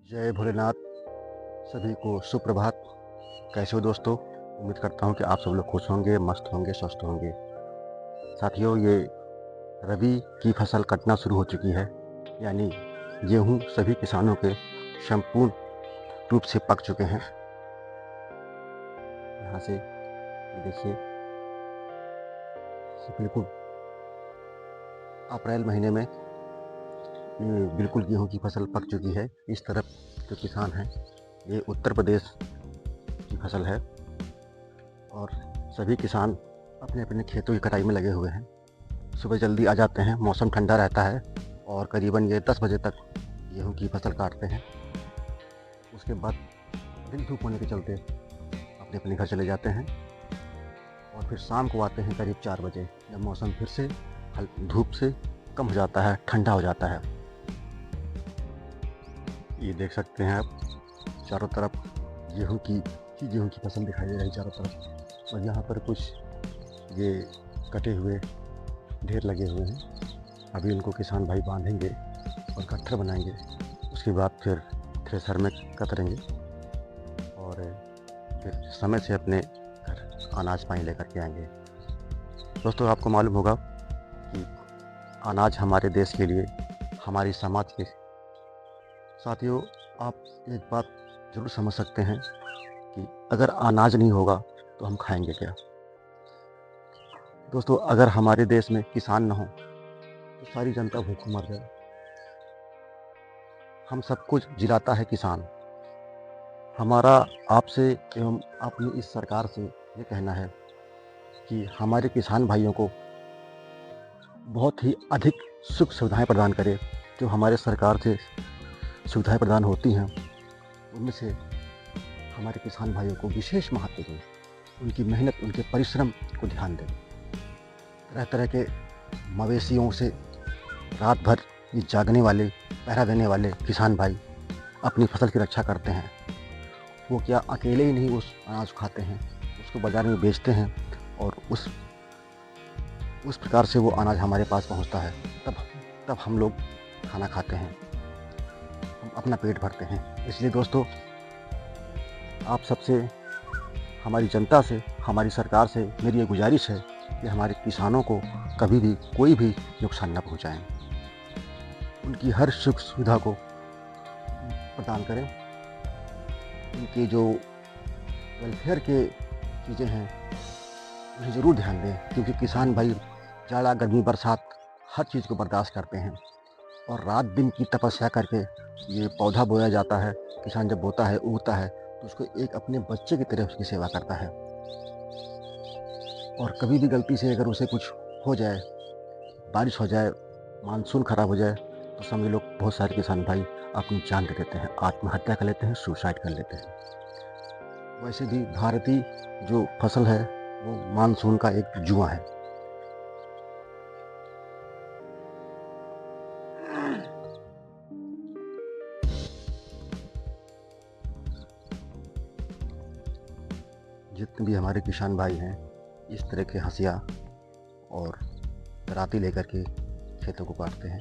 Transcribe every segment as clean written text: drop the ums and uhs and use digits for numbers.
जय भोलेनाथ। सभी को सुप्रभात। कैसे हो दोस्तों? उम्मीद करता हूँ कि आप सब लोग खुश होंगे, मस्त होंगे, स्वस्थ होंगे। साथियों, ये रबी की फसल कटना शुरू हो चुकी है, यानी गेहूँ सभी किसानों के संपूर्ण रूप से पक चुके हैं। यहाँ से देखिए, बिल्कुल अप्रैल महीने में ये बिल्कुल गेहूँ की फसल पक चुकी है। इस तरफ जो किसान हैं, ये उत्तर प्रदेश की फसल है और सभी किसान अपने अपने खेतों की कटाई में लगे हुए हैं। सुबह जल्दी आ जाते हैं, मौसम ठंडा रहता है और करीबन ये 10 बजे तक गेहूं की फसल काटते हैं। उसके बाद दिन धूप होने के चलते अपने अपने घर चले जाते हैं और फिर शाम को आते हैं करीब 4 बजे, जब मौसम फिर से धूप से कम हो जाता है, ठंडा हो जाता है। ये देख सकते हैं आप, चारों तरफ गेहूं की फसल दिखाई दे रही है चारों तरफ, और यहाँ पर कुछ ये कटे हुए ढेर लगे हुए हैं। अभी उनको किसान भाई बांधेंगे और गट्ठर बनाएंगे। उसके बाद फिर थ्रेसर में कतरेंगे और फिर समय से अपने घर अनाज पानी लेकर के आएंगे। दोस्तों, आपको मालूम होगा कि अनाज हमारे देश के लिए, हमारी समाज के साथियों, आप एक बात ज़रूर समझ सकते हैं कि अगर अनाज नहीं होगा तो हम खाएंगे क्या? दोस्तों, अगर हमारे देश में किसान न हो तो सारी जनता भूखों मर जाए। हम सब कुछ जिलाता है किसान। हमारा आपसे एवं अपनी इस सरकार से ये कहना है कि हमारे किसान भाइयों को बहुत ही अधिक सुख सुविधाएं प्रदान करें। जो हमारे सरकार से सुविधाएं प्रदान होती हैं, उनमें से हमारे किसान भाइयों को विशेष महत्व दें। उनकी मेहनत, उनके परिश्रम को ध्यान दें। तरह तरह के मवेशियों से रात भर ये जागने वाले, पहरा देने वाले किसान भाई अपनी फसल की रक्षा करते हैं। वो क्या अकेले ही नहीं उस अनाज को खाते हैं, उसको बाज़ार में बेचते हैं और उस प्रकार से वो अनाज हमारे पास पहुंचता है। तब हम लोग खाना खाते हैं, हम अपना पेट भरते हैं। इसलिए दोस्तों, आप सबसे, हमारी जनता से, हमारी सरकार से मेरी ये गुजारिश है कि हमारे किसानों को कभी भी कोई भी नुकसान न पहुंचाएं। उनकी हर सुख सुविधा को प्रदान करें। उनके जो वेलफेयर के चीज़ें हैं उन्हें ज़रूर ध्यान दें, क्योंकि किसान भाई जाड़ा, गर्मी, बरसात हर चीज़ को बर्दाश्त करते हैं और रात दिन की तपस्या करके ये पौधा बोया जाता है। किसान जब बोता है, उगता है, तो उसको एक अपने बच्चे की तरह उसकी सेवा करता है। और कभी भी गलती से अगर उसे कुछ हो जाए, बारिश हो जाए, मानसून ख़राब हो जाए, तो समझ लो बहुत सारे किसान भाई अपनी जान दे देते हैं, आत्महत्या कर लेते हैं, सुसाइड कर लेते हैं। वैसे भी भारतीय जो फसल है वो मानसून का एक जुआ है। जितने भी हमारे किसान भाई हैं, इस तरह के हंसिया और दराती लेकर के खेतों को काटते हैं।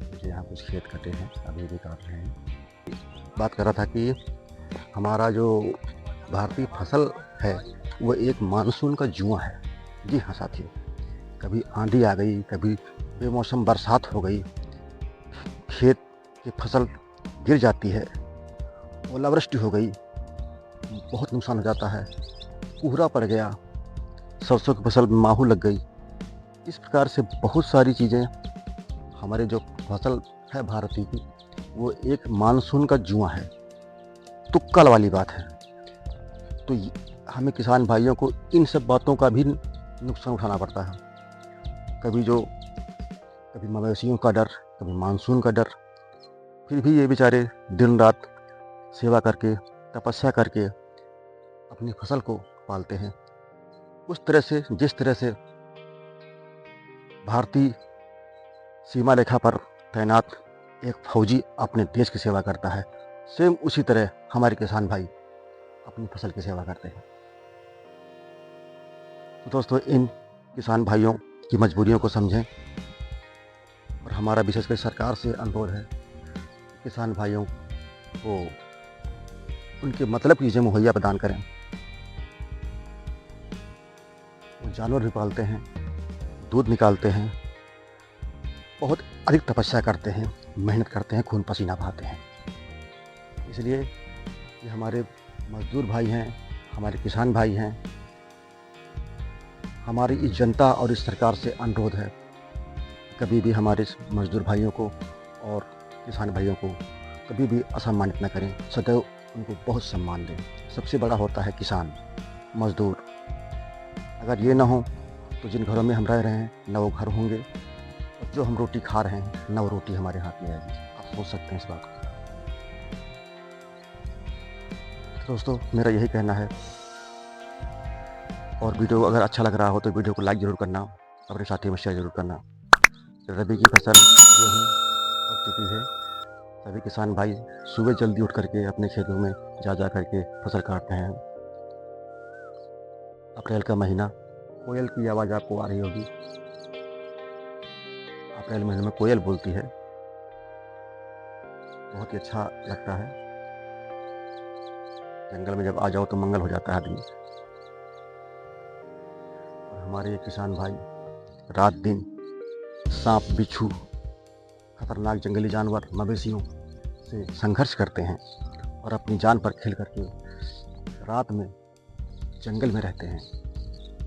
मुझे यहाँ कुछ खेत कटे हैं, अभी भी काट रहे हैं। बात कर रहा था कि हमारा जो भारतीय फसल है वो एक मानसून का जुआ है। जी हाँ साथियों, कभी आंधी आ गई, कभी बेमौसम बरसात हो गई, खेत की फसल गिर जाती है, ओलावृष्टि हो गई, बहुत नुकसान हो जाता है, कोहरा पड़ गया, सरसों की फसल में माहू लग गई। इस प्रकार से बहुत सारी चीज़ें, हमारे जो फसल है भारतीय की, वो एक मानसून का जुआ है, तुक्कड़ वाली बात है। तो हमें किसान भाइयों को इन सब बातों का भी नुकसान उठाना पड़ता है। कभी मवेशियों का डर, कभी मानसून का डर, फिर भी ये बेचारे दिन रात सेवा करके, तपस्या करके अपनी फसल को पालते हैं। उस तरह से, जिस तरह से भारतीय सीमा रेखा पर तैनात एक फौजी अपने देश की सेवा करता है, सेम उसी तरह हमारे किसान भाई अपनी फसल की सेवा करते हैं। तो दोस्तों, इन किसान भाइयों की मजबूरियों को समझें और हमारा विशेषकर सरकार से अनुरोध है किसान भाइयों को उनके मतलब की चीज़ें मुहैया प्रदान करें। वो जानवर भी पालते हैं, दूध निकालते हैं, बहुत अधिक तपस्या करते हैं, मेहनत करते हैं, खून पसीना बहाते हैं। इसलिए ये हमारे मज़दूर भाई हैं, हमारे किसान भाई हैं। हमारी इस जनता और इस सरकार से अनुरोध है, कभी भी हमारे इस मज़दूर भाइयों को और किसान भाइयों को कभी भी असम्मानित न करें, सदैव उनको बहुत सम्मान दें। सबसे बड़ा होता है किसान, मज़दूर। अगर ये ना हो तो जिन घरों में हम रह रहे हैं न वो घर होंगे, और जो हम रोटी खा रहे हैं न वो रोटी हमारे हाथ में आएगी। आप सोच सकते हैं इस बात को। तो दोस्तों, मेरा यही कहना है, और वीडियो अगर अच्छा लग रहा हो तो वीडियो को लाइक ज़रूर करना, अपने साथियों में शेयर ज़रूर करना। रबी की फसल गेहूँ पक चुकी है। सभी किसान भाई सुबह जल्दी उठ करके अपने खेतों में जा करके फसल काटते हैं। अप्रैल का महीना, कोयल की आवाज़ आपको आ रही होगी। अप्रैल महीने में कोयल बोलती है, बहुत ही अच्छा लगता है। जंगल में जब आ जाओ तो मंगल हो जाता है आदमी। और हमारे ये किसान भाई रात दिन सांप, बिच्छू, खतरनाक जंगली जानवर, मवेशियों से संघर्ष करते हैं और अपनी जान पर खेल करके रात में जंगल में रहते हैं।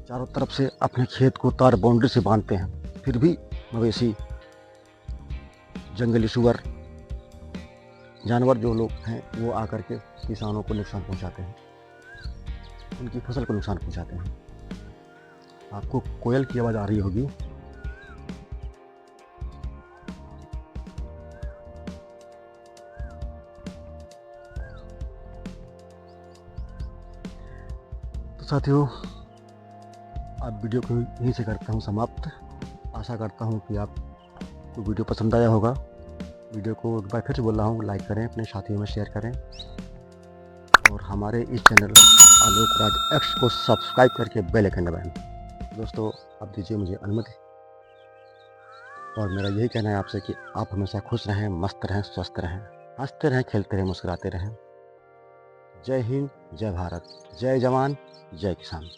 चारों तरफ से अपने खेत को तार बाउंड्री से बांधते हैं, फिर भी मवेशी, जंगली सुअर, जानवर जो लोग हैं वो आकर के किसानों को नुकसान पहुंचाते हैं, उनकी फसल को नुकसान पहुंचाते हैं। आपको कोयल की आवाज़ आ रही होगी। तो साथियों, अब वीडियो को यहीं से करता हूँ समाप्त। आशा करता हूँ कि आपको वीडियो पसंद आया होगा। वीडियो को एक बार फिर से बोल रहा हूँ, लाइक करें, अपने साथियों में शेयर करें, और हमारे इस चैनल आलोक राज एक्स को सब्सक्राइब करके बेल आइकन दबाएं। दोस्तों, आप दीजिए मुझे अनुमति, और मेरा यही कहना है आपसे कि आप हमेशा खुश रहें, मस्त रहें, स्वस्थ रहें, हंसते रहें, खेलते रहें, मुस्कुराते रहें। जय हिंद, जय भारत, जय जवान, जय किसान।